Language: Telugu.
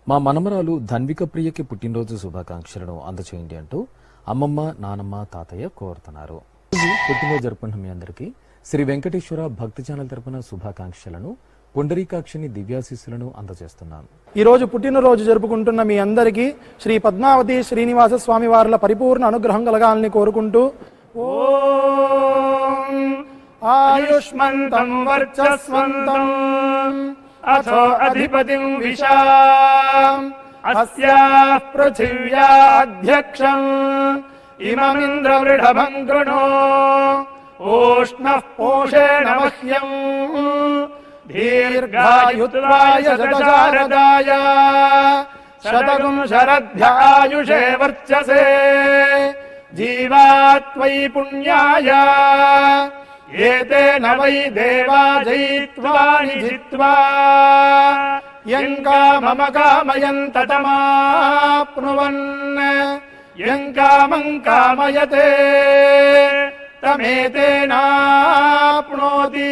మా మనమరాలు ధన్విక ప్రియకి పుట్టినరోజు శుభాకాంక్షలను అందచేయండి అంటూ అమ్మమ్మ, నానమ్మ, తాతయ్య కోరుతున్నారు. పుట్టినరోజు జరుపుకుంటున్న మీ అందరికీ శ్రీ వెంకటేశ్వర భక్తి ఛానల్ తరపున శుభాకాంక్షలను, పుండరీకాక్షిని దివ్యాశీస్సులను అందజేస్తున్నాను. ఈ రోజు పుట్టినరోజు జరుపుకుంటున్న మీ అందరికీ శ్రీ పద్మావతి శ్రీనివాస స్వామి వార్ల పరిపూర్ణ అనుగ్రహం కలగాలని కోరుకుంటూ ఓం ఆయుష్మంతం వర్చస్వంతం అథో అధిపతిం విశాం అస్యాః పృథివ్యాధ్యక్షం ఇమమింద్రవృఢభం కృణో ఓష్ణః పోషేణ మహ్యం దీర్ఘాయుత్వాయ శతశారదాయ శతగుం శరద్భ్యాయుషే వర్చసే జీవాత్వై పుణ్యాయ ఏతేన వై దేవా జయిత్వాని జిత్వా యం కామమ కామయంత తమాప్నువన్ యం కామం కామయతే తమేతేనాప్నోతి.